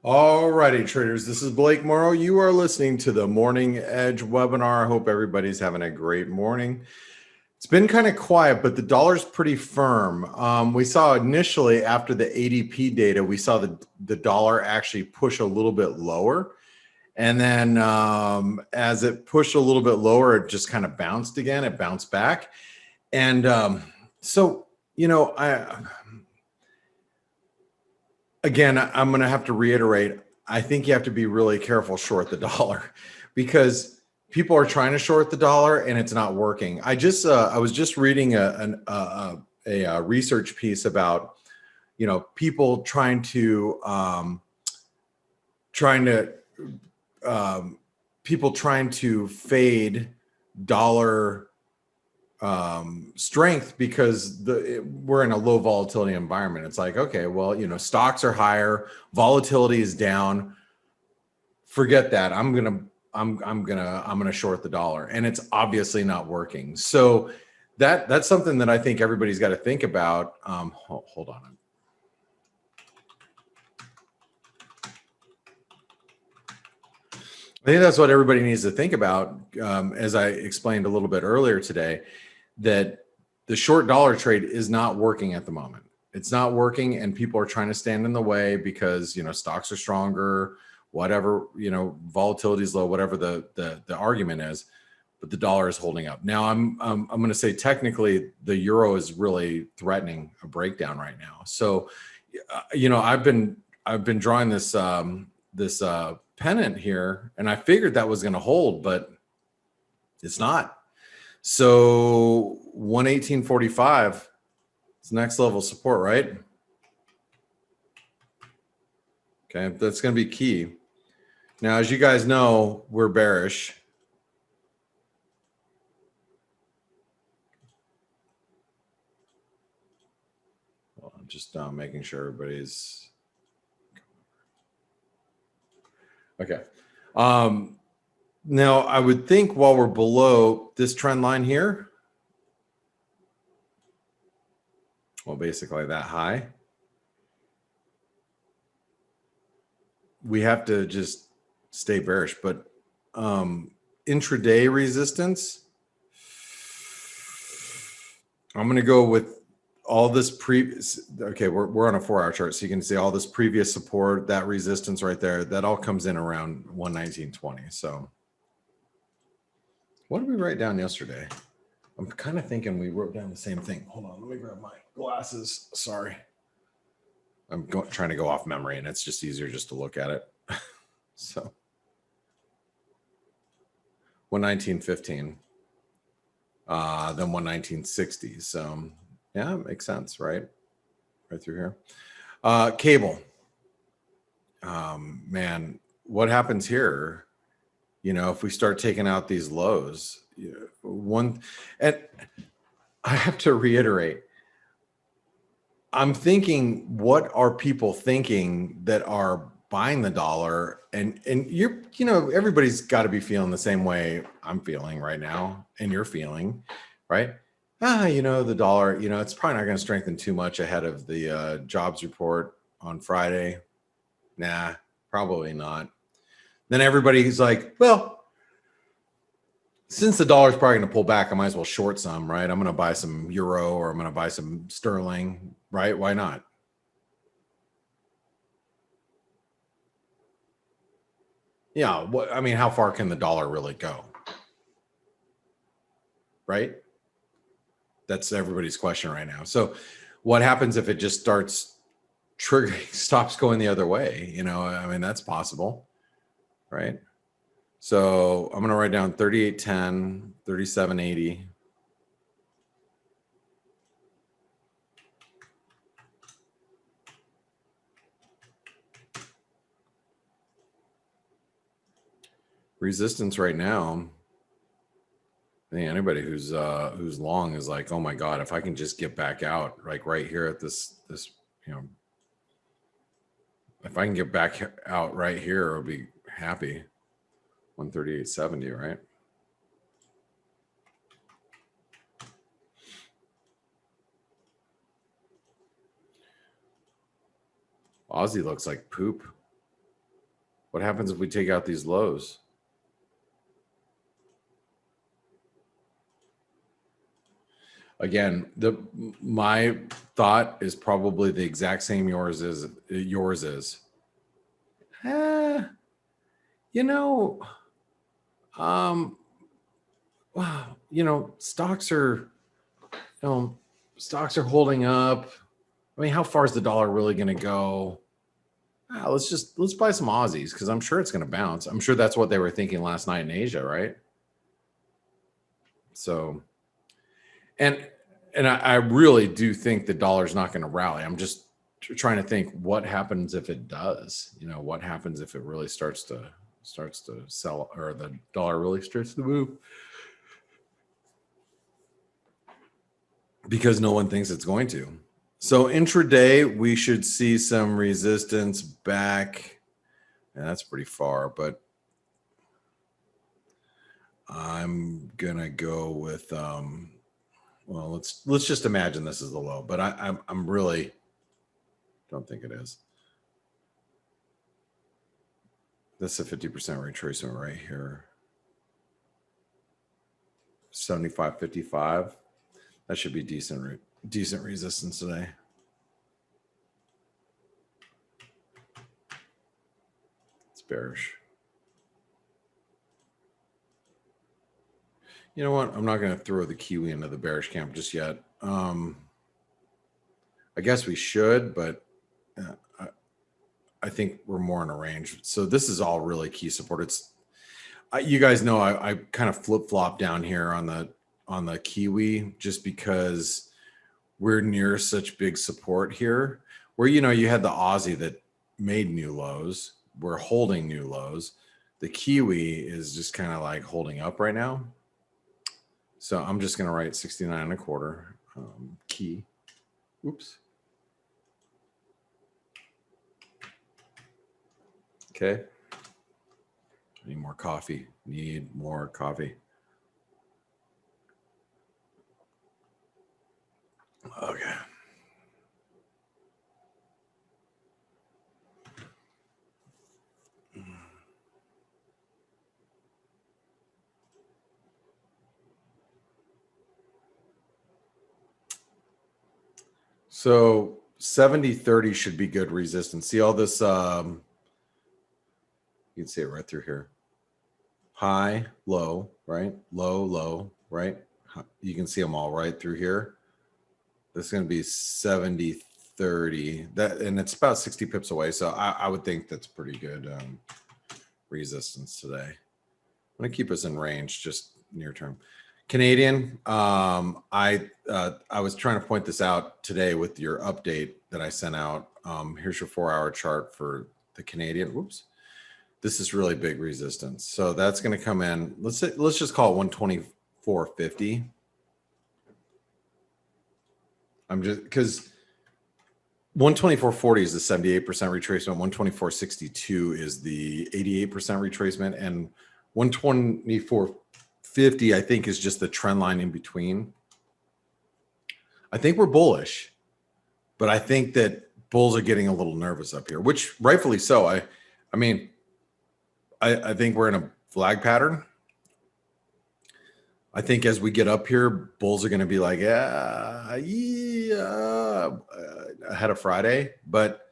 Alrighty, traders. This is Blake Morrow. You are listening to the Morning Edge webinar. I hope everybody's having a great morning. It's been kind of quiet, but the dollar's pretty firm. We saw initially after the ADP data, we saw the dollar actually push a little bit lower. And then as it pushed a little bit lower, it just kind of bounced again. It bounced back. And so, you know, I'm going to have to reiterate, I think you have to be really careful short the dollar because people are trying to short the dollar and it's not working. I was just reading a research piece about, people trying to fade dollar strength because we're in a low volatility environment. It's like, okay, well, stocks are higher, volatility is down. Forget that. I'm gonna short the dollar, and it's obviously not working. So that's something that I think everybody's got to think about. Hold on. I think that's what everybody needs to think about. As I explained a little bit earlier today, that the short dollar trade is not working at the moment. It's not working, and people are trying to stand in the way because stocks are stronger, whatever, volatility is low, whatever the argument is, but the dollar is holding up. Now I'm going to say technically the euro is really threatening a breakdown right now. So I've been drawing this pennant here, and I figured that was going to hold, but it's not. So 118.45 is next level support, right? Okay, that's going to be key. Now, as you guys know, we're bearish. Well, I'm just making sure everybody's okay. Now, I would think while we're below this trend line here, well, basically that high, we have to just stay bearish. But intraday resistance, I'm going to go with all this previous. Okay, we're on a 4-hour chart, so you can see all this previous support, that resistance right there, that all comes in around 119.20. So what did we write down yesterday? I'm kind of thinking we wrote down the same thing. Hold on, let me grab my glasses. Sorry. I'm trying to go off memory, and it's just easier just to look at it. So 119.15, then 119.60. So yeah, it makes sense, right? Right through here. Cable. Man, what happens here? If we start taking out these lows, and I have to reiterate, I'm thinking, what are people thinking that are buying the dollar? And everybody's got to be feeling the same way I'm feeling right now, and you're feeling, right? The dollar, it's probably not going to strengthen too much ahead of the jobs report on Friday. Nah, probably not. Then everybody's like, well, since the dollar's probably going to pull back, I might as well short some, right? I'm going to buy some euro, or I'm going to buy some sterling, right? Why not? Yeah. How far can the dollar really go? Right? That's everybody's question right now. So what happens if it just starts triggering, stops going the other way? That's possible, right? So I'm going to write down 38.10, 37.80. Resistance right now. I think anybody who's long is like, oh my God, if I can just get back out, like right here at this, if I can get back out right here, I'll be happy. 138.70, right? Aussie looks like poop. What happens if we take out these lows? Again, my thought is probably the exact same yours is. You know, wow, stocks are, stocks are holding up. I mean, how far is the dollar really going to go? Let's buy some Aussies because I'm sure it's going to bounce. I'm sure that's what they were thinking last night in Asia, right? So, and I really do think the dollar's not going to rally. I'm just trying to think what happens if it does. What happens if it really starts to sell, or the dollar really starts to move, because no one thinks it's going to. So intraday, we should see some resistance back, and that's pretty far, but I'm gonna go with well, let's just imagine this is the low, but I'm really don't think it is. That's a 50% retracement right here. 75.55. That should be decent resistance today. It's bearish. You know what? I'm not going to throw the Kiwi into the bearish camp just yet. I guess we should, but I think we're more in a range. So this is all really key support. You guys know I kind of flip-flop down here on the Kiwi just because we're near such big support here, where you had the Aussie that made new lows. We're holding new lows. The Kiwi is just kind of like holding up right now. So I'm just going to write 69.25 key. Oops. Okay. Need more coffee. Need more coffee. Okay. So 70.30 should be good resistance. See all this, you can see it right through here. High, low, right? Low, low, right? You can see them all right through here. This is going to be 70.30. And it's about 60 pips away. So I would think that's pretty good resistance today. I'm going to keep us in range just near term. Canadian, I was trying to point this out today with your update that I sent out. Here's your 4-hour chart for the Canadian. Whoops. This is really big resistance. So that's going to come in. Let's just call it 124.50. I'm just because 124.40 is the 78% retracement. 124.62 is the 88% retracement, and 124.50 I think is just the trend line in between. I think we're bullish, but I think that bulls are getting a little nervous up here, which rightfully so. I mean, I think we're in a flag pattern. I think as we get up here, bulls are going to be like, yeah, ahead of Friday, but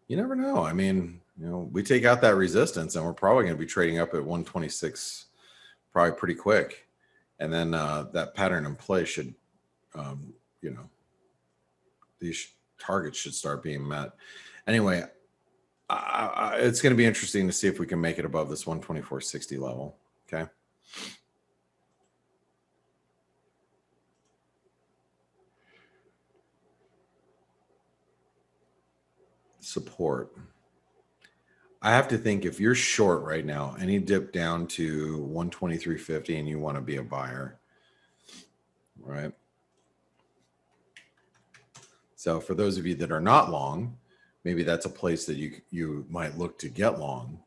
you never know. I mean, we take out that resistance and we're probably going to be trading up at 126 probably pretty quick. And then that pattern in play should, these targets should start being met. Anyway, it's going to be interesting to see if we can make it above this 124.60 level. Okay. Support. I have to think if you're short right now, any dip down to 123.50 and you want to be a buyer, right? So for those of you that are not long, maybe that's a place that you might look to get long.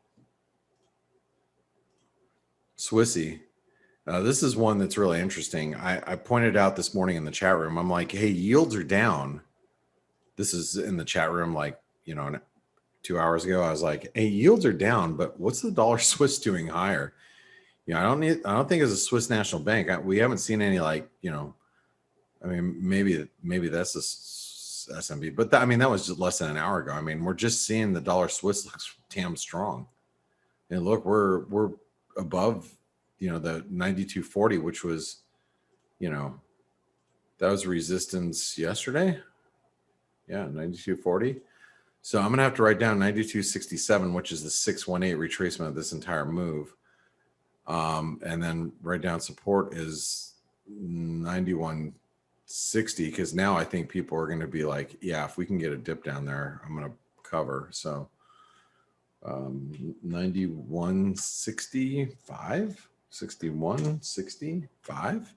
Swissy. This is one that's really interesting. I pointed out this morning in the chat room. I'm like, hey, yields are down. This is in the chat room, like, an 2 hours ago, I was like, hey, yields are down, but what's the dollar Swiss doing higher? I don't think as a Swiss national bank, we haven't seen any like, I mean, maybe that's the SMB, but I mean, that was just less than an hour ago. I mean, we're just seeing the dollar Swiss looks damn strong. And look, we're above, the 92.40, which was, that was resistance yesterday. Yeah, 92.40. So I'm gonna have to write down 92.67, which is the 618 retracement of this entire move. And then write down support is 91.60, because now I think people are going to be like, yeah, if we can get a dip down there, I'm going to cover. So 91.65, 61.65,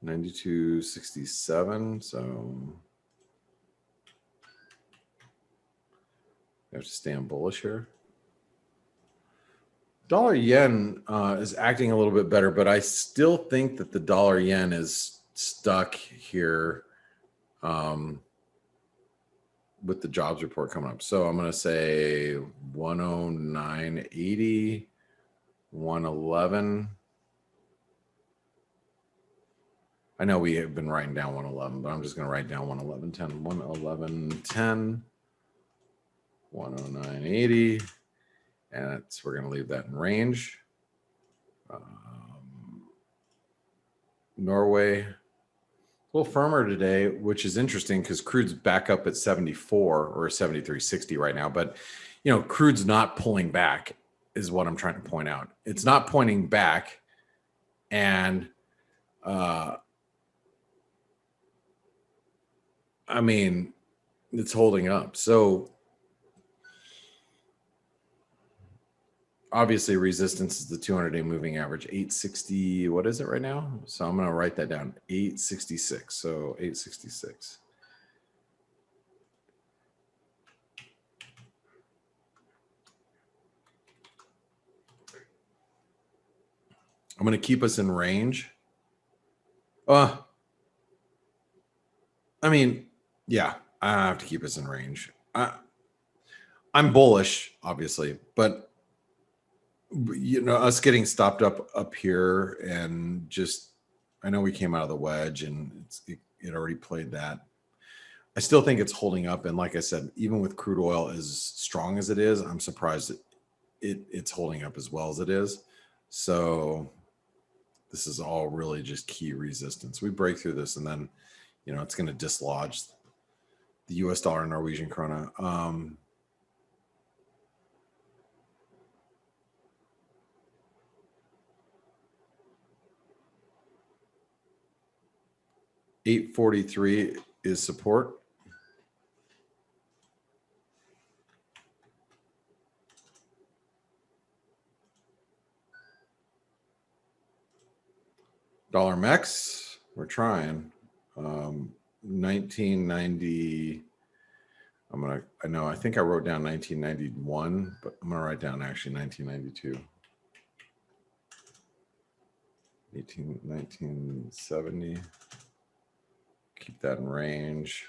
92.67. So I have to stay on bullish here. Dollar yen is acting a little bit better, but I still think that the dollar yen is stuck here with the jobs report coming up. So I'm going to say 109.80, 111. I know we have been writing down 111, but I'm just going to write down 111.10, 111.10, 109.80. And we're going to leave that in range. Norway, a little firmer today, which is interesting because crude's back up at 74 or 73.60 right now. But, crude's not pulling back is what I'm trying to point out. It's not pointing back. And, I mean, it's holding up. So, obviously, resistance is the 200-day moving average, 860. What is it right now? So I'm going to write that down, 866. So 866. I'm going to keep us in range. I mean, yeah, I have to keep us in range. I'm bullish, obviously, but us getting stopped up here and just, I know we came out of the wedge and it already played that. I still think it's holding up. And like I said, even with crude oil as strong as it is, I'm surprised it's holding up as well as it is. So this is all really just key resistance. We break through this and then, it's going to dislodge the US dollar and Norwegian krona. $8.43 is support. Dollar MEX, we're trying. 1990. I think I wrote down 1991, but I'm gonna write down actually 1992. 1970. Keep that in range.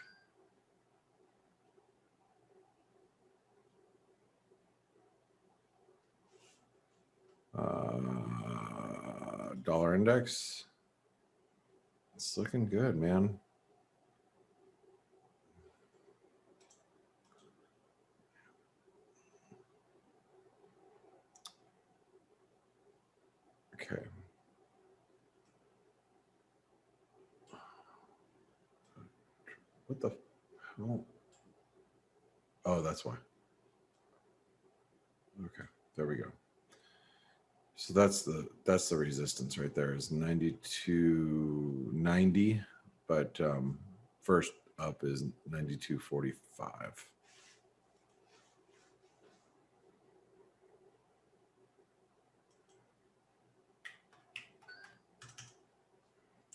Dollar index. It's looking good, man. Okay. What the hell? Oh, that's why. Okay, there we go. So that's the resistance right there is 92.90, but first up is 92.45.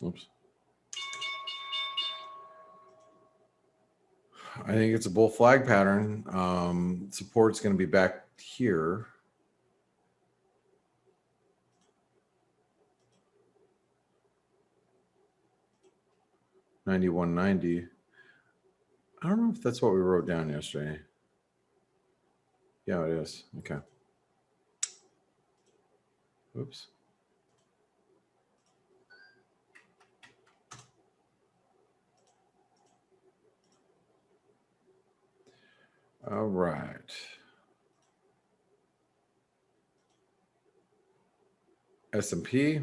Oops. I think it's a bull flag pattern. Support's going to be back here. $91.90. I don't know if that's what we wrote down yesterday. Yeah, it is. Okay. Oops. All right. S&P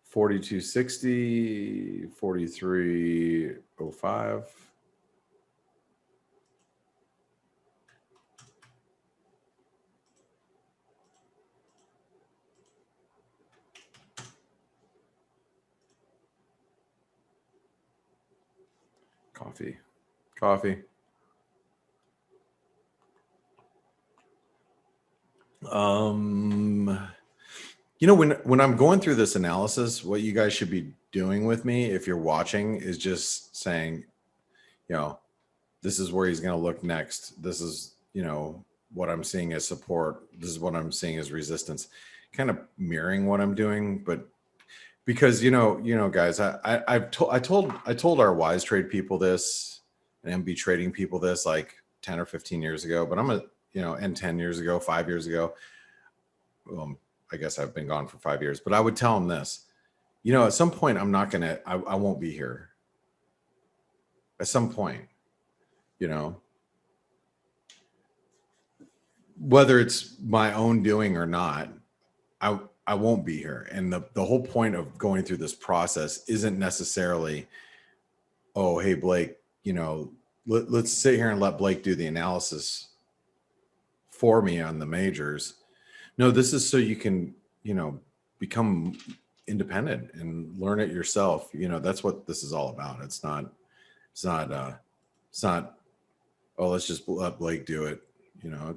4260, 4305. Coffee. You know, when I'm going through this analysis, what you guys should be doing with me, if you're watching, is just saying, you know, this is where he's going to look next. This is, you know, what I'm seeing as support. This is what I'm seeing as resistance. Kind of mirroring what I'm doing, but because you know, guys, I told our Wise Trade people this, and MB Trading people this like 10 or 15 years ago. But and 10 years ago, 5 years ago. I guess I've been gone for 5 years, but I would tell them this. You know, at some point, I won't be here. At some point, you know, whether it's my own doing or not, I won't be here. And the whole point of going through this process isn't necessarily, oh, hey, Blake, you know, let's sit here and let Blake do the analysis for me on the majors. No, this is so you can, you know, become independent and learn it yourself. You know, that's what this is all about. It's not, oh, let's just let Blake do it. You know,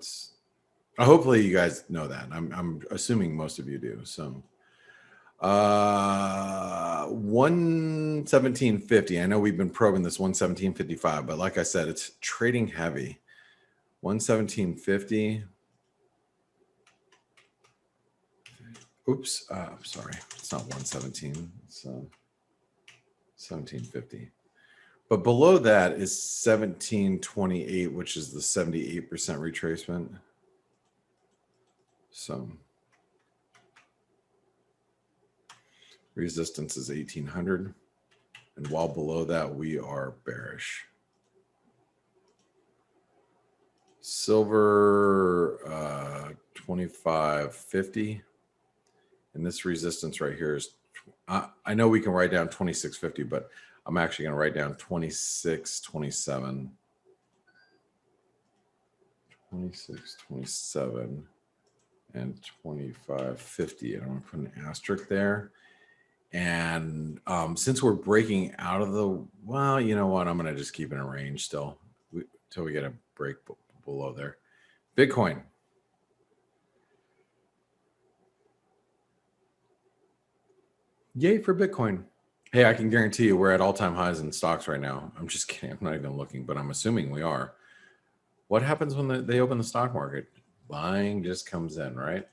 hopefully you guys know that. I'm assuming most of you do. So 117.50. I know we've been probing this 117.55, but like I said, it's trading heavy. 117.50. Oops, I'm sorry. It's not 117. It's 17.50. But below that is 17.28, which is the 78% retracement. So resistance is 1800. And while below that, we are bearish. Silver 25.50. And this resistance right here is, I know we can write down 26.50, but I'm actually going to write down 26.27. 26.27 and 25.50. And I'm going to put an asterisk there. And since we're breaking out of the, well, you know what? I'm going to just keep it in range still until we get a break below there. Bitcoin. Yay for Bitcoin. Hey, I can guarantee you we're at all-time highs in stocks right now. I'm just kidding. I'm not even looking, but I'm assuming we are. What happens when they open the stock market? Buying just comes in, right?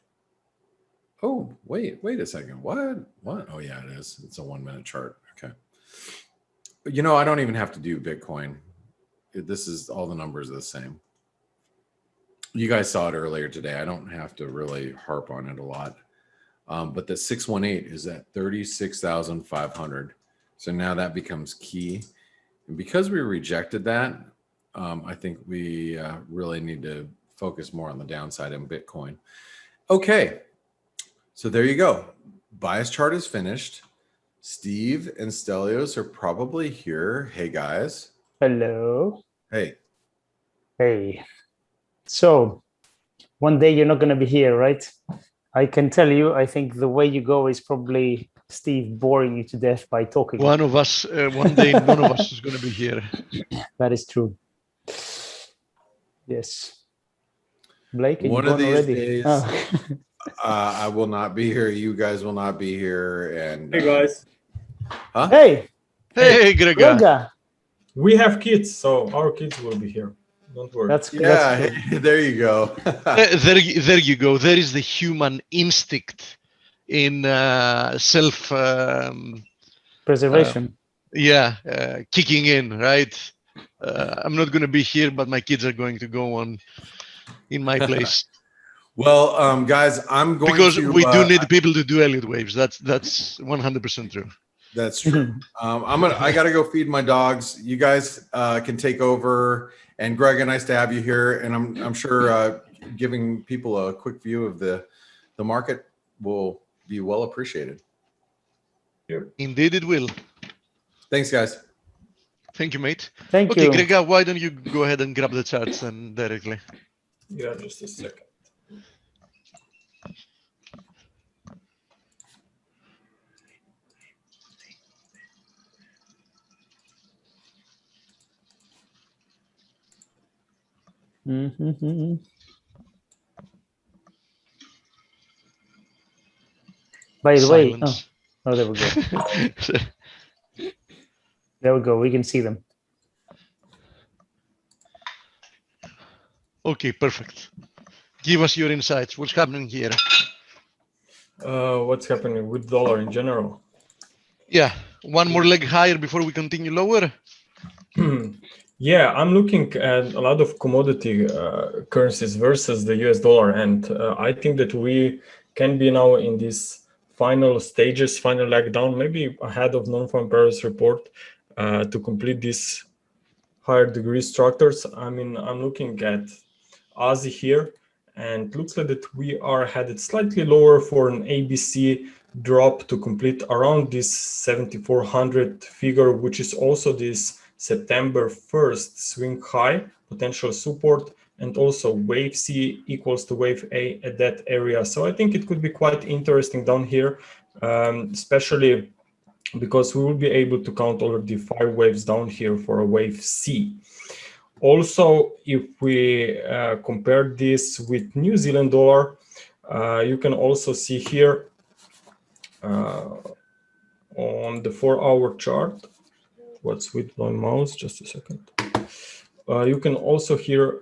Oh, wait a second. What? Oh, yeah, it is. It's a 1-minute chart. Okay. But, you know, I don't even have to do Bitcoin. This is all the numbers are the same. You guys saw it earlier today. I don't have to really harp on it a lot. But the 618 is at 36,500. So now that becomes key. And because we rejected that, I think we really need to focus more on the downside in Bitcoin. Okay. So there you go. Bias chart is finished. Steve and Stelios are probably here. Hey, guys. Hello. Hey. Hey. So one day you're not going to be here, right? I can tell you, I think the way you go is probably Steve boring you to death by talking. One of us, one day, none of us is going to be here. That is true. Yes. Blake, are One you of gone these already? days, Oh. I will not be here. You guys will not be here. And hey, guys. Huh? Hey. Hey, Grega. Grega. We have kids, so our kids will be here. Don't worry. That's hey, there you go. there you go. There is the human instinct in self preservation. Kicking in, right? I'm not going to be here, but my kids are going to go on in my place. Well, guys, I'm going Because to. we do need people to do Elliott waves. That's 100% true. That's true. I gotta go feed my dogs. You guys can take over. And Grega, nice to have you here. And I'm sure giving people a quick view of the market will be well appreciated. Indeed, it will. Thanks, guys. Thank you, mate. Thank Okay, you. Grega, why don't you go ahead and grab the charts and directly? Yeah, just a second. Mhm. By the way, Silence. oh, there we go. There we go. We can see them. Okay, perfect. Give us your insights. What's happening here? What's happening with dollar in general? Yeah, one more leg higher before we continue lower. Yeah, I'm looking at a lot of commodity currencies versus the US dollar, and I think that we can be now in these final stages, final leg down, maybe ahead of non-farm payrolls report to complete these higher degree structures. I mean, I'm looking at Aussie here, and looks like that we are headed slightly lower for an ABC drop to complete around this 7,400 figure, which is also this September 1st swing high, potential support, and also wave C equals to wave A at that area. So I think it could be quite interesting down here, especially because we will be able to count already 5 waves down here for a wave C. Also, if we compare this with New Zealand dollar, you can also see here on the 4-hour chart, what's with my mouse, just a second. You can also here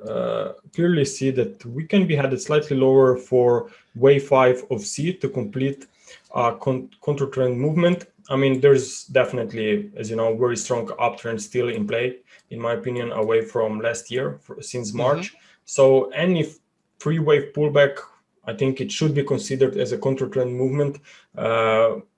clearly see that we can be headed slightly lower for wave 5 of C to complete counter trend movement. I mean, there's definitely, as you know, very strong uptrend still in play, in my opinion, away from last year since March. So any free wave pullback, I think it should be considered as a counter trend movement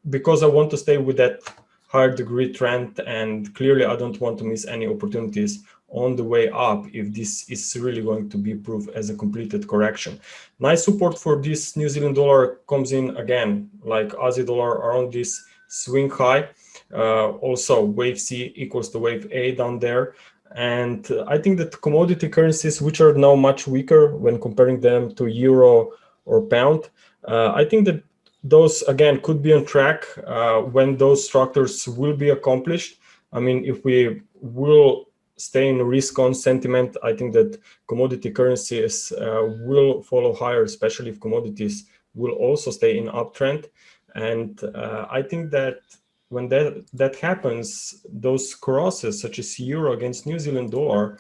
because I want to stay with that higher degree trend, and clearly I don't want to miss any opportunities on the way up if this is really going to be proved as a completed correction. Nice support for this New Zealand dollar comes in again, like Aussie dollar around this swing high. Also wave C equals to wave A down there. And I think that commodity currencies, which are now much weaker when comparing them to euro or pound, I think that those again could be on track when those structures will be accomplished. I mean, if we will stay in risk on sentiment, I think that commodity currencies will follow higher, especially if commodities will also stay in uptrend. And I think that when that happens, those crosses such as euro against New Zealand dollar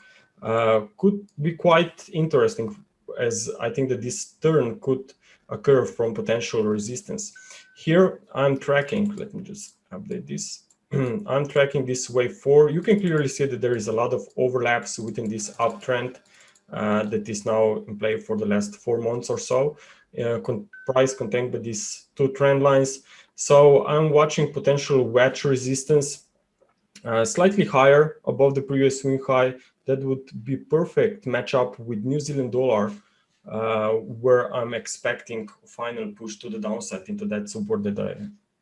could be quite interesting, as I think that this turn could occur from potential resistance. Here I'm tracking, let me just update this. I'm tracking this wave 4. You can clearly see that there is a lot of overlaps within this uptrend that is now in play for the last 4 months or so, price contained by these 2 trend lines. So I'm watching potential wedge resistance slightly higher above the previous swing high. That would be perfect matchup with New Zealand dollar, where I'm expecting final push to the downside into that support that I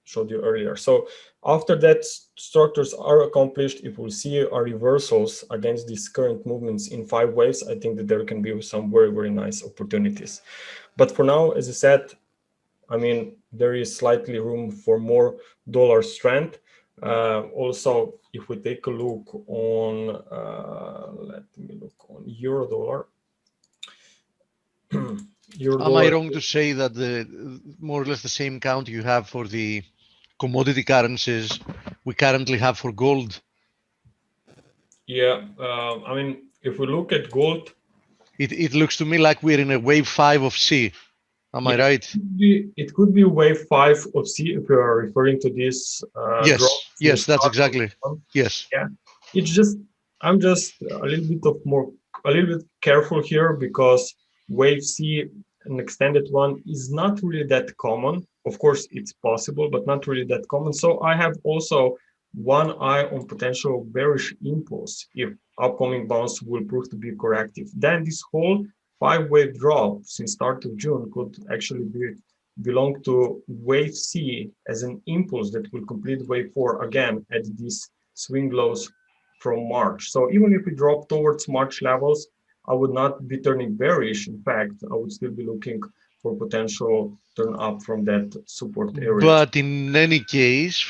showed you earlier. So after that structures are accomplished, if we'll see our reversals against these current movements in 5 waves, I think that there can be some very, very nice opportunities. But for now, as I said, I mean, there is slightly room for more dollar strength. Also, if we take a look on, let me look on euro dollar. Am I wrong to say that the more or less the same count you have for the commodity currencies we currently have for gold? Yeah, I mean, if we look at gold, it looks to me like we're in a wave 5 of C. Am I right? It could be wave 5 of C if you are referring to this. Yes, drop yes, that's exactly. Yes. Yeah, it's just I'm just a little bit careful here because wave C, an extended one, is not really that common. Of course, it's possible, but not really that common. So I have also one eye on potential bearish impulse if upcoming bounce will prove to be corrective. Then this whole 5-wave drop since start of June could actually belong to wave C as an impulse that will complete wave 4 again at these swing lows from March. So even if we drop towards March levels, I would not be turning bearish. In fact, I would still be looking for potential turn up from that support area. But in any case,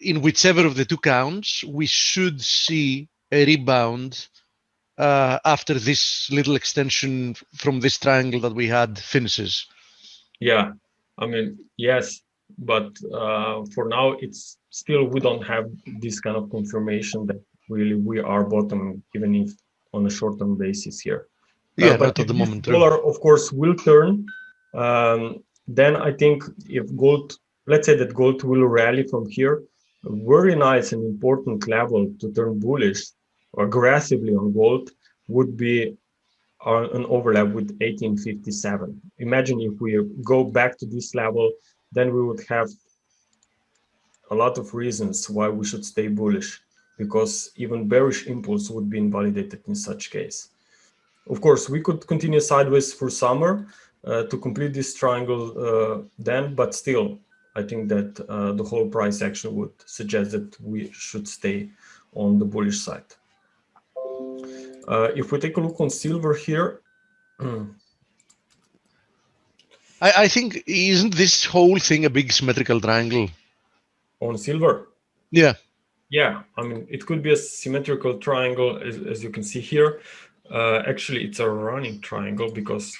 in whichever of the two counts, we should see a rebound after this little extension from this triangle that we had finishes. Yeah, I mean, yes, but for now, it's still, we don't have this kind of confirmation that really we are bottoming, even if on a short-term basis here. Yeah, But not at the if moment. this dollar, of course, will turn, then I think if gold, let's say that gold will rally from here, very nice and important level to turn bullish aggressively on gold would be an overlap with 1857. Imagine if we go back to this level, then we would have a lot of reasons why we should stay bullish, because even bearish impulse would be invalidated in such case. Of course, we could continue sideways for summer to complete this triangle then, but still, I think that the whole price action would suggest that we should stay on the bullish side. If we take a look on silver here, I think, isn't this whole thing a big symmetrical triangle? on silver, Yeah. yeah, I mean, it could be a symmetrical triangle, as you can see here. Actually, it's a running triangle because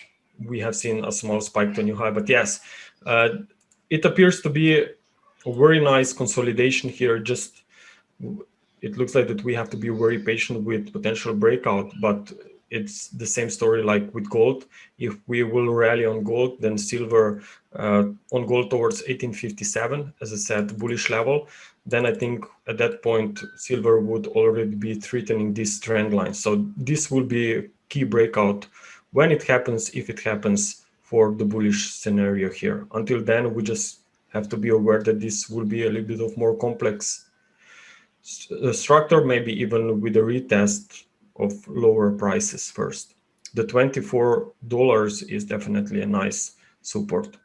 we have seen a small spike to new high. But yes, it appears to be a very nice consolidation here. Just it looks like that we have to be very patient with potential breakout, but it's the same story like with gold. If we will rally on gold, then silver on gold towards 1857, as I said, bullish level, then I think at that point silver would already be threatening this trend line. So this will be a key breakout when it happens, if it happens, for the bullish scenario here. Until then, we just have to be aware that this will be a little bit of more complex structure, maybe even with a retest of lower prices first. The $24 is definitely a nice support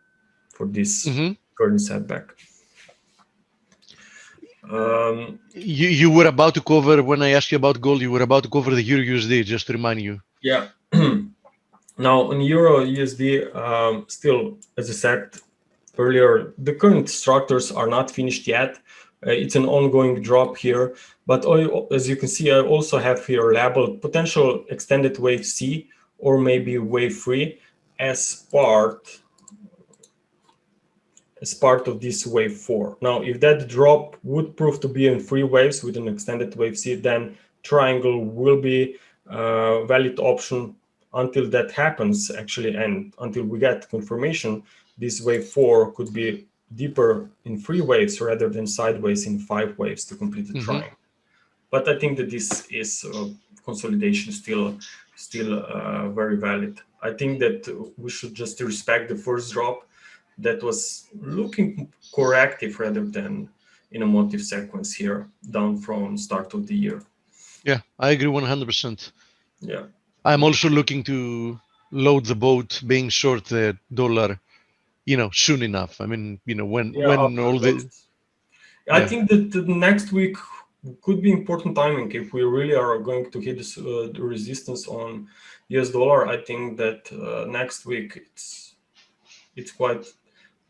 for this current setback. You were about to cover, when I asked you about gold, you were about to cover the Euro USD, just to remind you. Yeah. Now on Euro USD, still, as I said earlier, the current structures are not finished yet. It's an ongoing drop here, but as you can see, I also have here labeled potential extended wave C or maybe wave 3 as part of this wave 4. Now, if that drop would prove to be in 3 waves with an extended wave C, then triangle will be a valid option until that happens, actually, and until we get confirmation. This wave 4 could be deeper in 3 waves rather than sideways in 5 waves to complete the triangle. But I think that this is consolidation still very valid. I think that we should just respect the first drop that was looking corrective rather than in a motive sequence here, down from start of the year. Yeah, I agree 100%. Yeah. I'm also looking to load the boat, being short the dollar, soon enough. I mean, when all the... I think that the next week could be important timing if we really are going to hit this, the resistance on US dollar. I think that next week it's quite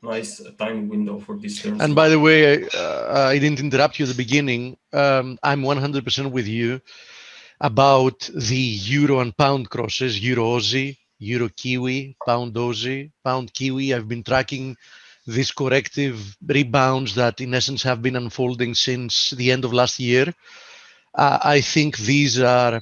nice time window for this turn. And by the way, I didn't interrupt you at the beginning. I'm 100% with you about the euro and pound crosses, euro Aussie, euro Kiwi, pound Aussie, pound Kiwi. I've been tracking these corrective rebounds that in essence have been unfolding since the end of last year. I think these are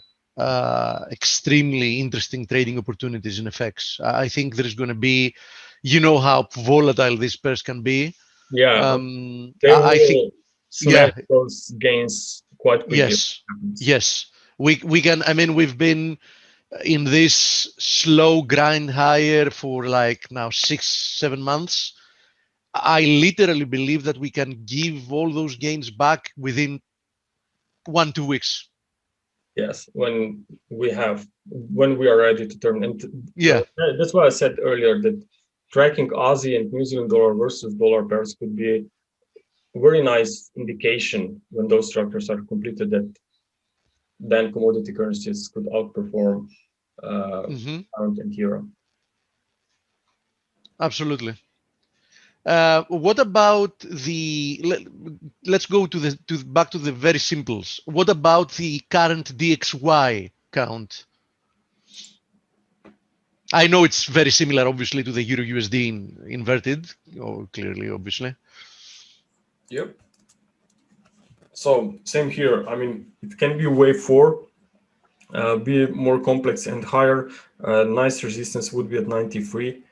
extremely interesting trading opportunities in FX. I think there's going to be, how volatile these pairs can be. Yeah, I think smash those gains quite quickly. Yes. We can. I mean, we've been in this slow grind higher for like now 6-7 months. I literally believe that we can give all those gains back within 1-2 weeks. Yes, when we are ready to turn. And that's why I said earlier that tracking Aussie and New Zealand dollar versus dollar pairs could be a very nice indication when those structures are completed, that then commodity currencies could outperform pound and euro. Absolutely. What about let's go back to the very simples. What about the current DXY count? I know it's very similar, obviously, to the Euro USD inverted, clearly, obviously. Yep. So same here. I mean, it can be wave 4, be more complex and higher. Nice resistance would be at 93.30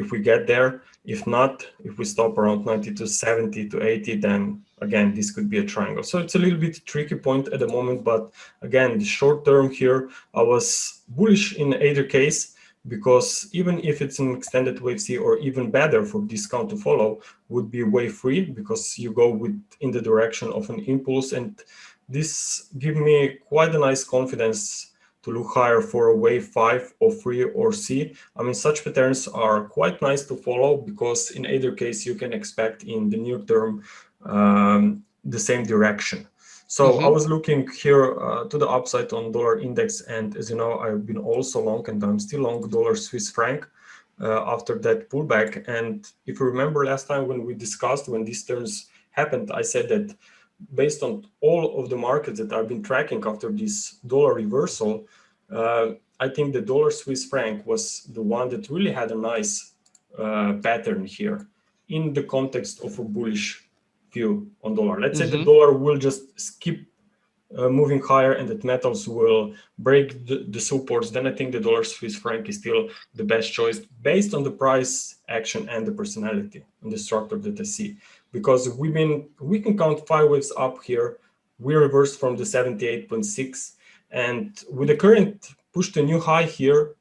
if we get there. If not, if we stop around 92.70 to 80, then again, this could be a triangle. So it's a little bit tricky point at the moment, but again, the short term here, I was bullish in either case, because even if it's an extended wave C, or even better for discount to follow, would be wave 3, because you go in the direction of an impulse, and this gives me quite a nice confidence to look higher for a wave 5 or 3 or C. I mean, such patterns are quite nice to follow, because in either case you can expect in the near term the same direction. So I was looking here to the upside on dollar index, and as you know, I've been also long, and I'm still long dollar Swiss franc after that pullback. And if you remember last time when we discussed, when these turns happened, I said that based on all of the markets that I've been tracking after this dollar reversal, I think the dollar Swiss franc was the one that really had a nice pattern here in the context of a bullish view on dollar. Let's say the dollar will just skip moving higher and that metals will break the supports, then I think the dollar Swiss franc is still the best choice based on the price action and the personality and the structure that I see. Because we can count 5 waves up here. We reversed from the 78.6, and with the current push to new high here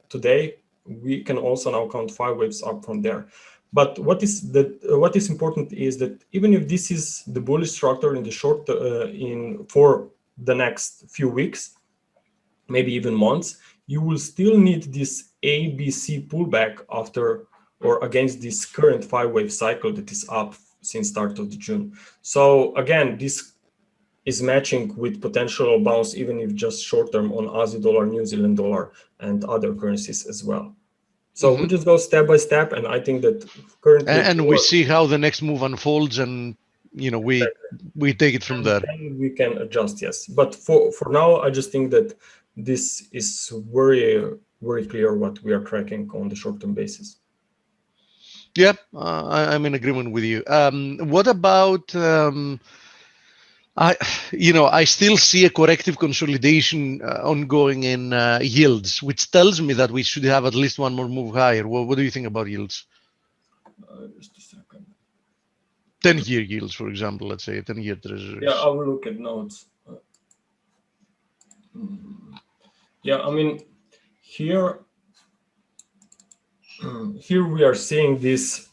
today, we can also now count 5 waves up from there. But what is important is that even if this is the bullish structure in the short for the next few weeks, maybe even months, you will still need this ABC pullback after or against this current 5-wave cycle that is up since start of June. So again, this is matching with potential bounce, even if just short term on Aussie dollar, New Zealand dollar, and other currencies as well. So we just go step by step, and I think that currently and we see how the next move unfolds, and we take it from there. And we can adjust, yes. But for now, I just think that this is very, very clear what we are tracking on the short-term basis. Yeah, I'm in agreement with you. What about I still see a corrective consolidation ongoing in yields, which tells me that we should have at least one more move higher. What do you think about yields? Just a second. 10-year yields, for example, let's say 10-year treasuries. Yeah, I will look at notes. Yeah, I mean, here we are seeing this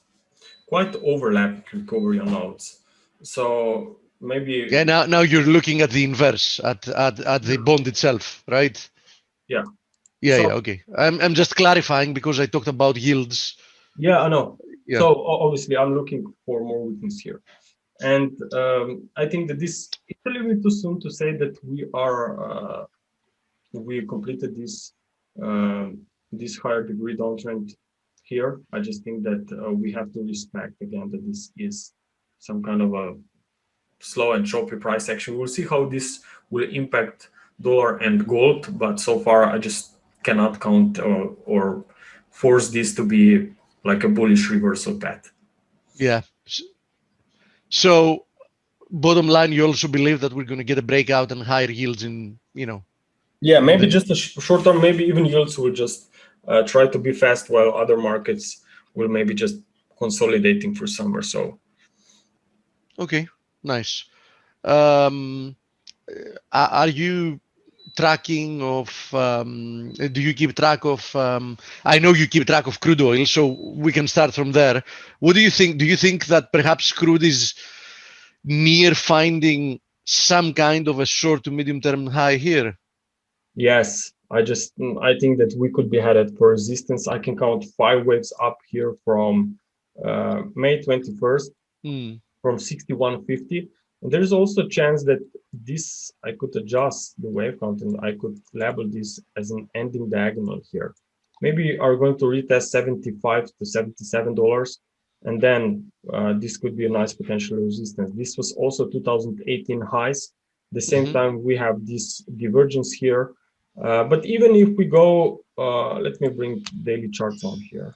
quite overlapping recovery on notes. So maybe now you're looking at the inverse at the bond itself, right? Yeah. Okay. I'm just clarifying because I talked about yields. Yeah, I know. Yeah. So obviously I'm looking for more weakness here. And I think that it's a little bit too soon to say that we completed this higher degree downtrend here. I just think that we have to respect again that this is some kind of a slow and choppy price action. We'll see how this will impact dollar and gold, but so far I just cannot count or force this to be like a bullish reversal path. Yeah. So bottom line, you also believe that we're going to get a breakout and higher yields in, Yeah, maybe just a short term, maybe even yields will just try to be fast while other markets will maybe just consolidating for some or so. Okay. Nice. Are you tracking of, do you keep track of, I know you keep track of crude oil, so we can start from there. What do you think? Do you think that perhaps crude is near finding some kind of a short to medium term high here? Yes, I think that we could be headed for resistance. I can count 5 waves up here from May 21st from 61.50. And there's also a chance that this, I could adjust the wave count and I could label this as an ending diagonal here. Maybe are going to retest $75 to $77, and then this could be a nice potential resistance. This was also 2018 highs. At the same time, we have this divergence here. But even if we go, let me bring daily charts on here.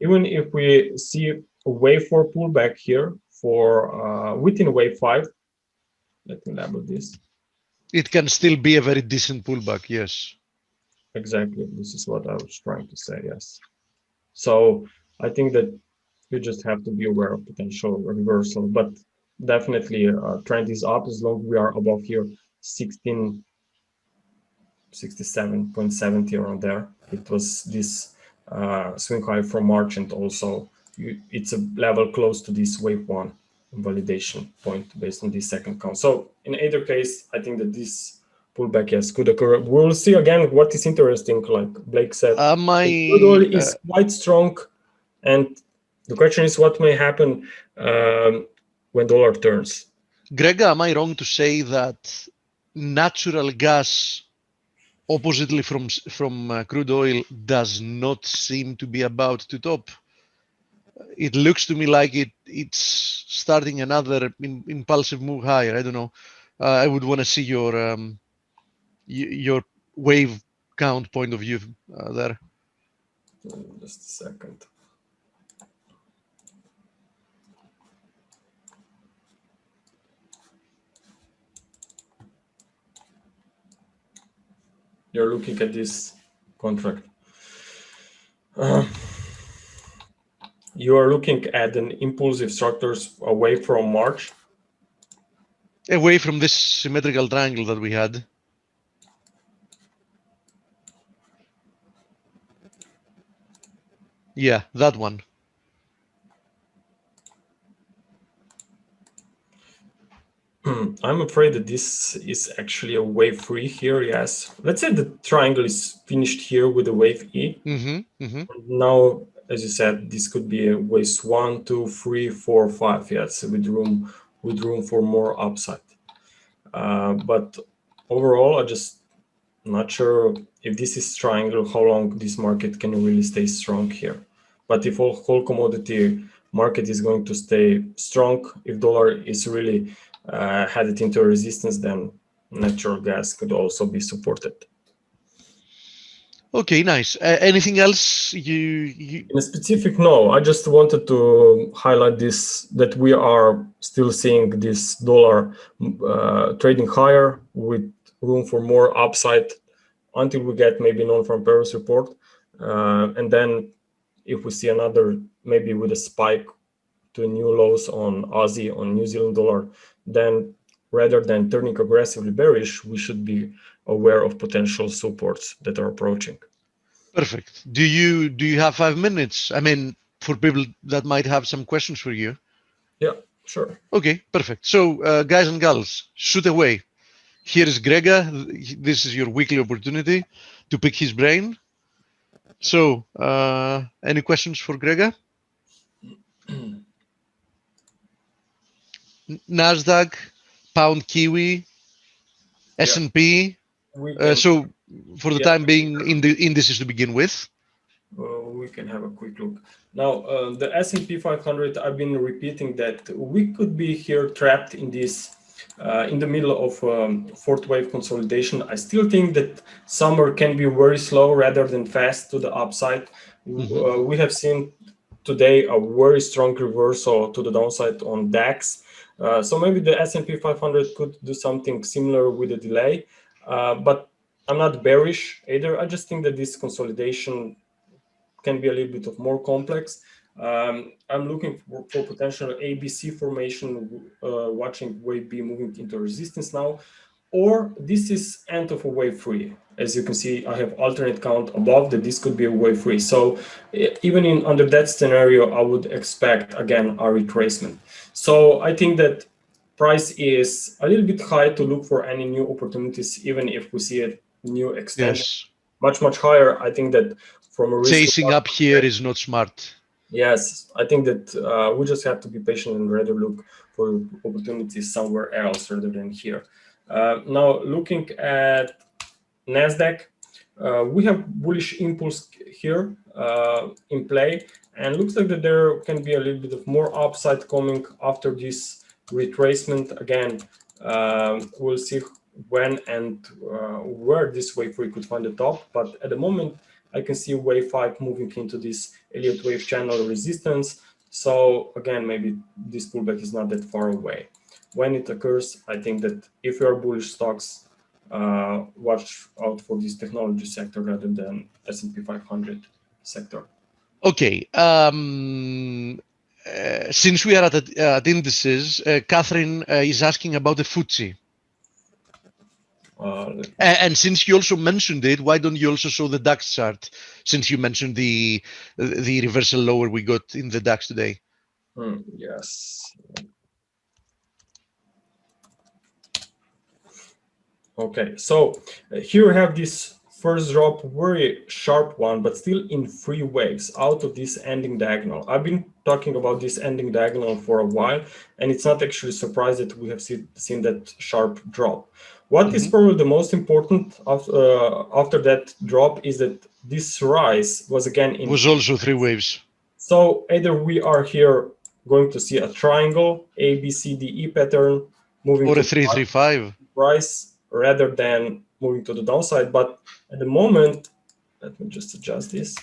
Even if we see a wave 4 pullback here for within wave 5, let me label this. It can still be a very decent pullback, yes. Exactly, this is what I was trying to say, yes. So I think that you just have to be aware of potential reversal, but definitely trend is up as long as we are above here, 67.70 around there. It was this swing high from March, and also it's a level close to this wave 1 validation point based on this second count. So in either case, I think that this pullback, yes, could occur. We'll see again what is interesting, like Blake said. Crude oil is quite strong, and the question is what may happen when dollar turns. Grega, am I wrong to say that natural gas, oppositely from crude oil, does not seem to be about to top? It looks to me like it's starting another impulsive move higher. I don't know. I would want to see your wave count point of view there. Just a second. You're looking at this contract. You are looking at an impulsive structures away from March. Away from this symmetrical triangle that we had. Yeah, that one. I'm afraid that this is actually a wave 3 here, yes. Let's say the triangle is finished here with a wave E. Now, as you said, this could be a waves 1, 2, 3, 4, 5, yes, with room for more upside. But overall, I'm just not sure if this is triangle, how long this market can really stay strong here. But if whole commodity market is going to stay strong, if dollar is really headed into a resistance, then natural gas could also be supported. Okay, nice. Anything else you? In a specific, no. I just wanted to highlight this, that we are still seeing this dollar trading higher with room for more upside until we get maybe non-farm payrolls report. And then if we see another, maybe with a spike to new lows on Aussie, on New Zealand dollar, then rather than turning aggressively bearish, we should be aware of potential supports that are approaching. Perfect. Do you have 5 minutes? I mean, for people that might have some questions for you. Yeah, sure. Okay, perfect. So, guys and gals, shoot away. Here is Grega. This is your weekly opportunity to pick his brain. So, any questions for Grega? Nasdaq, pound Kiwi, S&P. So, for the time being, in the indices to begin with. We can have a quick look. Now, the S&P 500, I've been repeating that we could be here trapped in this, in the middle of fourth wave consolidation. I still think that summer can be very slow rather than fast to the upside. We have seen today a very strong reversal to the downside on DAX. So maybe the S&P 500 could do something similar with a delay, but I'm not bearish either. I just think that this consolidation can be a little bit of more complex. I'm looking for potential ABC formation, watching wave B moving into resistance now, or this is end of a wave 3. As you can see, I have alternate count above that this could be a wave 3. So even under that scenario, I would expect again a retracement. So I think that price is a little bit high to look for any new opportunities, even if we see a new extension much higher. I think that from a risk chasing up here is not smart. Yes, I think that we just have to be patient and rather look for opportunities somewhere else rather than here. Now, looking at NASDAQ, we have bullish impulse here in play, and looks like that there can be a little bit of more upside coming after this retracement. Again, we'll see when and where this wave 3 could find the top, but at the moment, I can see wave 5 moving into this Elliott Wave channel resistance. So again, maybe this pullback is not that far away. When it occurs, I think that if you are bullish stocks, watch out for this technology sector rather than S&P 500 sector. Okay. Since we are at indices, Catherine is asking about the FTSE. And since you also mentioned it, why don't you also show the DAX chart? Since you mentioned the reversal lower we got in the DAX today. Yes. Okay, so here we have this first drop, very sharp one, but still in 3 waves out of this ending diagonal. I've been talking about this ending diagonal for a while, and it's not actually surprised that we have seen that sharp drop. What is probably the most important after that drop is that this rise was again in... was also 3 waves. So either we are here going to see a triangle, A, B, C, D, E pattern, moving or to a 335 price rather than moving to the downside. But at the moment, let me just adjust this.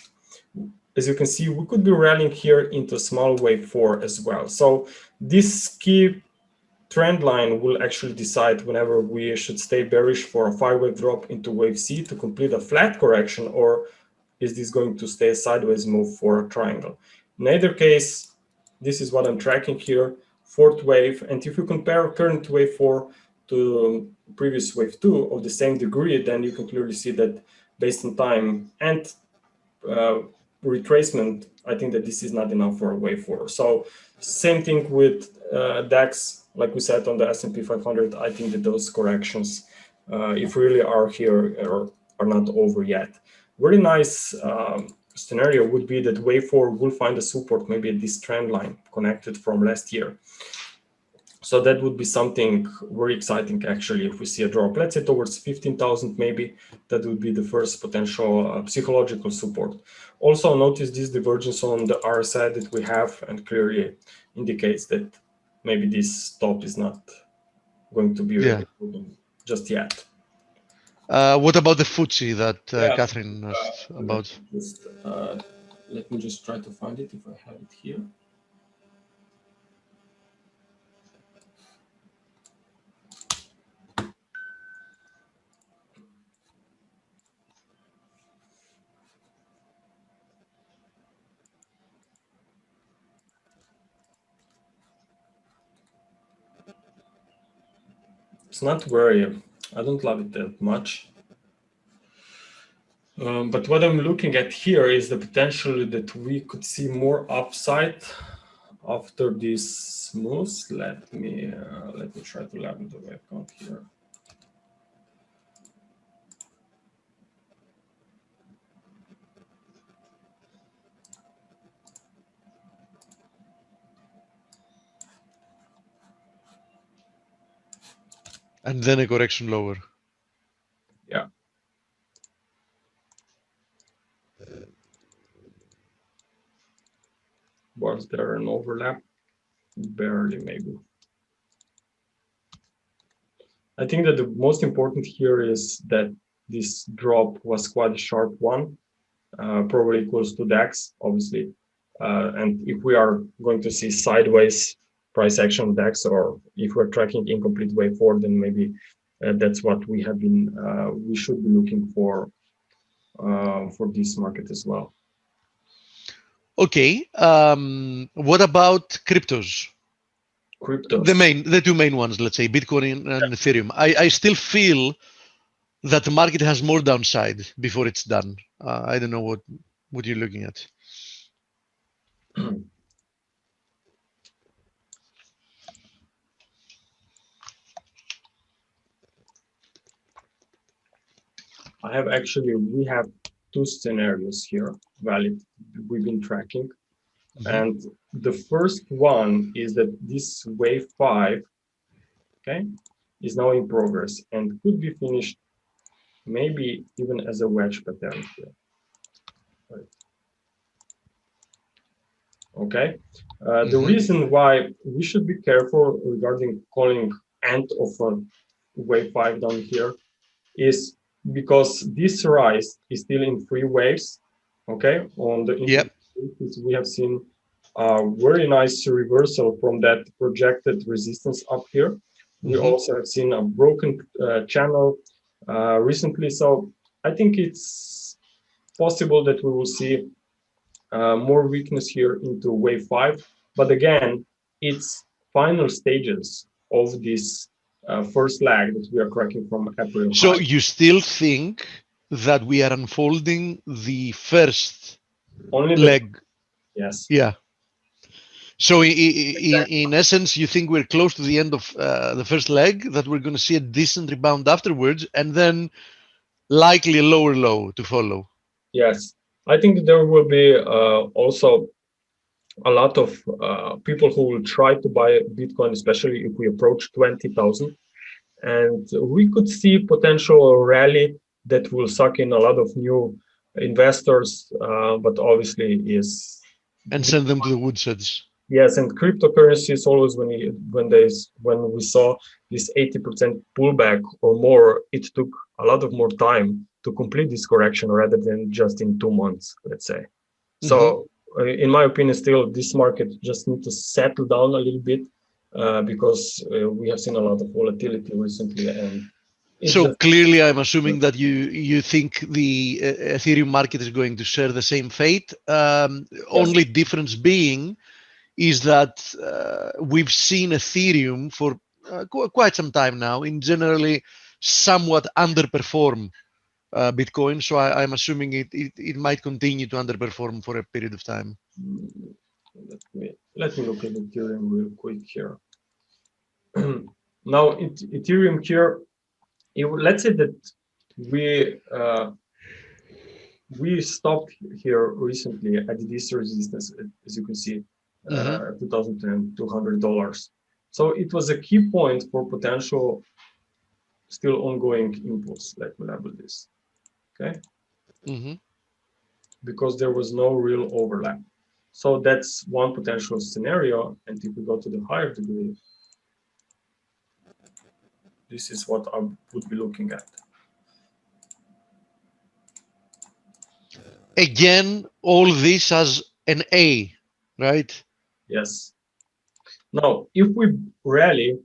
As you can see, we could be rallying here into small wave 4 as well. So this key trend line will actually decide whenever we should stay bearish for a 5-wave drop into wave C to complete a flat correction, or is this going to stay a sideways move for a triangle. In either case, this is what I'm tracking here, 4th wave. And if you compare current wave 4 to previous wave 2 of the same degree, then you can clearly see that based on time and retracement, I think that this is not enough for a wave 4. So same thing with DAX, like we said on the S&P 500, I think that those corrections, if really are here, are not over yet. Very nice scenario would be that wave 4 will find a support maybe at this trend line connected from last year. So that would be something very exciting, actually, if we see a drop, let's say towards 15,000, maybe that would be the first potential psychological support. Also notice this divergence on the RSI that we have, and clearly indicates that maybe this stop is not going to be really just yet. What about the FTSE that Catherine asked about? Let me just try to find it if I have it here. It's not very, I don't love it that much. But what I'm looking at here is the potential that we could see more upside after this moves. Let me try to level the wave count here. And then a correction lower. Yeah. Was there an overlap? Barely, maybe. I think that the most important here is that this drop was quite a sharp one, probably equals to DAX, obviously. And if we are going to see sideways price action on DAX, or if we're tracking incomplete wave 4, then maybe that's what we have been, we should be looking for this market as well. Okay. What about cryptos? Cryptos. The two main ones, let's say Bitcoin and Ethereum. I still feel that the market has more downside before it's done. I don't know what you're looking at. We have two scenarios here valid we've been tracking. And the first one is that this wave 5, okay, is now in progress and could be finished maybe even as a wedge pattern here. Right. Okay. The reason why we should be careful regarding calling end of a wave 5 down here is because this rise is still in 3 waves. Okay. On the we have seen a very nice reversal from that projected resistance up here. We also have seen a broken channel recently. So I think it's possible that we will see more weakness here into wave 5. But again, it's final stages of this first leg that we are cracking from April. So you still think that we are unfolding the first leg? Yes. Yeah. So in essence, you think we're close to the end of the first leg, that we're going to see a decent rebound afterwards, and then likely a lower low to follow. Yes. I think there will be also a lot of people who will try to buy Bitcoin, especially if we approach 20,000. And we could see potential rally that will suck in a lot of new investors, but obviously is... And send them to the woodsheds. Yes, and cryptocurrencies always when we saw this 80% pullback or more, it took a lot of more time to complete this correction rather than just in 2 months, let's say. So in my opinion, still this market just needs to settle down a little bit because we have seen a lot of volatility recently. And so clearly, I'm assuming that you think the Ethereum market is going to share the same fate. Only difference being is that we've seen Ethereum for quite some time now in generally somewhat underperform Bitcoin. So I'm assuming it might continue to underperform for a period of time. Let me look at Ethereum real quick here. Now, Ethereum here, let's say that we stopped here recently at this resistance, as you can see, $2,200. So it was a key point for potential still ongoing impulse, let me label this, okay? Because there was no real overlap. So that's one potential scenario. And if we go to the higher degree, this is what I would be looking at. Again, all this as an A, right? Yes. Now, if we rally,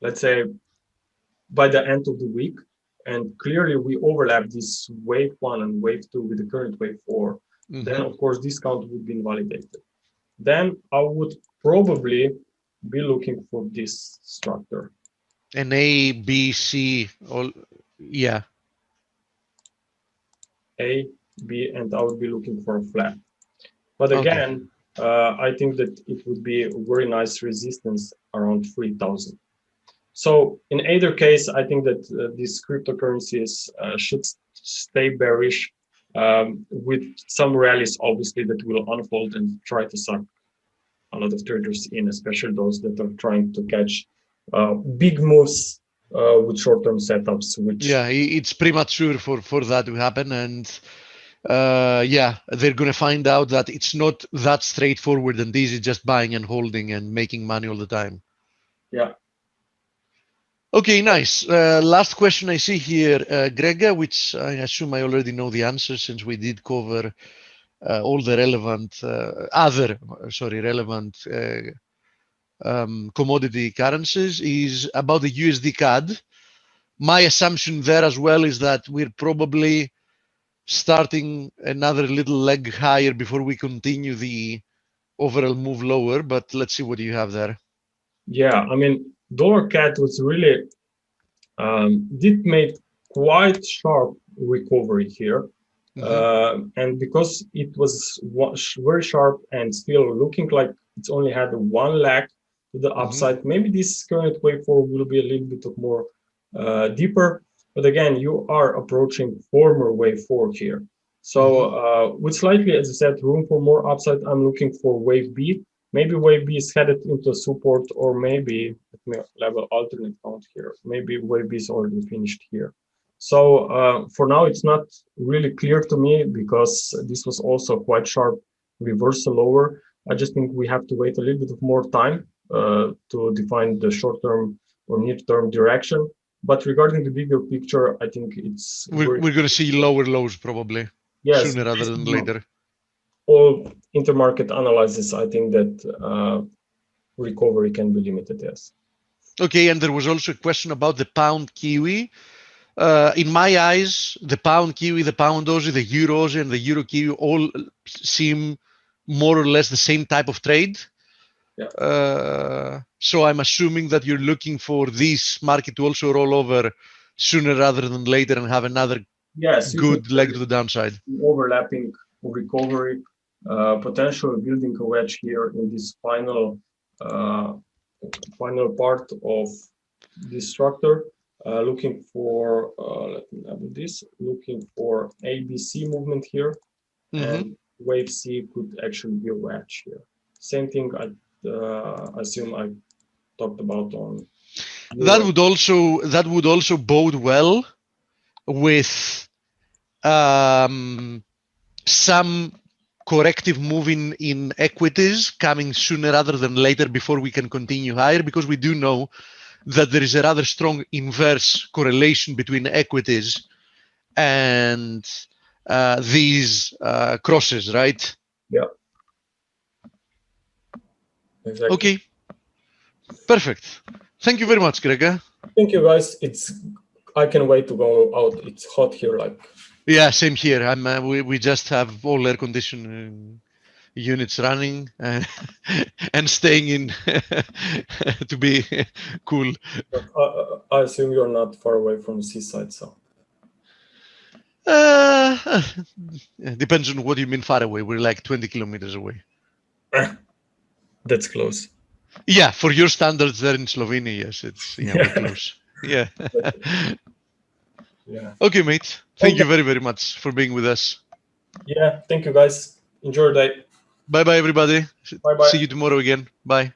let's say by the end of the week, and clearly we overlap this wave 1 and wave 2 with the current wave 4, then of course discount would be invalidated. Then I would probably be looking for this structure. An A, B, C, all, yeah. A, B, and I would be looking for a flat. But again, I think that it would be a very nice resistance around 3,000. So in either case, I think that these cryptocurrencies should stay bearish with some rallies, obviously, that will unfold and try to suck a lot of traders in, especially those that are trying to catch big moves with short-term setups. Which it's premature for that to happen, and they're going to find out that it's not that straightforward and easy just buying and holding and making money all the time. Yeah. Okay, nice. Last question I see here, Grega, which I assume I already know the answer since we did cover all the relevant commodity currencies, is about the USD CAD. My assumption there as well is that we're probably starting another little leg higher before we continue the overall move lower, but let's see what you have there. Yeah, I mean, dollar CAD was really did make quite sharp recovery here. And because it was very sharp and still looking like it's only had one leg to the upside, maybe this current wave forward will be a little bit of more deeper. But again, you are approaching former wave forward here. So with slightly, as I said, room for more upside, I'm looking for wave B. Maybe wave B is headed into support, or maybe let me level alternate count here. Maybe wave B is already finished here. So for now, it's not really clear to me because this was also quite sharp reversal lower. I just think we have to wait a little bit of more time to define the short-term or mid-term direction. But regarding the bigger picture, I think it's we're going to see lower lows probably sooner rather than later. All intermarket analysis, I think that recovery can be limited, yes. Okay, and there was also a question about the pound kiwi. In my eyes, the pound kiwi, the pound Aussie, the euro Aussie, and the euro kiwi all seem more or less the same type of trade. Yeah. So I'm assuming that you're looking for this market to also roll over sooner rather than later and have another good leg to the downside. Overlapping recovery, potentially building a wedge here in this final part of this structure. Looking for let me have this. Looking for ABC movement here, and wave C could actually be a wedge here. Same thing I assume I talked about on Europe. That would also bode well with some corrective moving in equities coming sooner rather than later before we can continue higher, because we do know that there is a rather strong inverse correlation between equities and these crosses, right? Yeah. Exactly. Okay. Perfect. Thank you very much, Grega. Thank you, guys. I can't wait to go out. It's hot here, like. Yeah, same here. We just have all air conditioning units running and staying in to be cool. But I assume you're not far away from the seaside, so. Depends on what you mean far away. We're like 20 kilometers away. That's close. Yeah, for your standards there in Slovenia, yes, we're close. Yeah. Yeah. Okay, mate. Thank you very, very much for being with us. Yeah, thank you, guys. Enjoy your day. Bye-bye, everybody. Bye-bye. See you tomorrow again. Bye.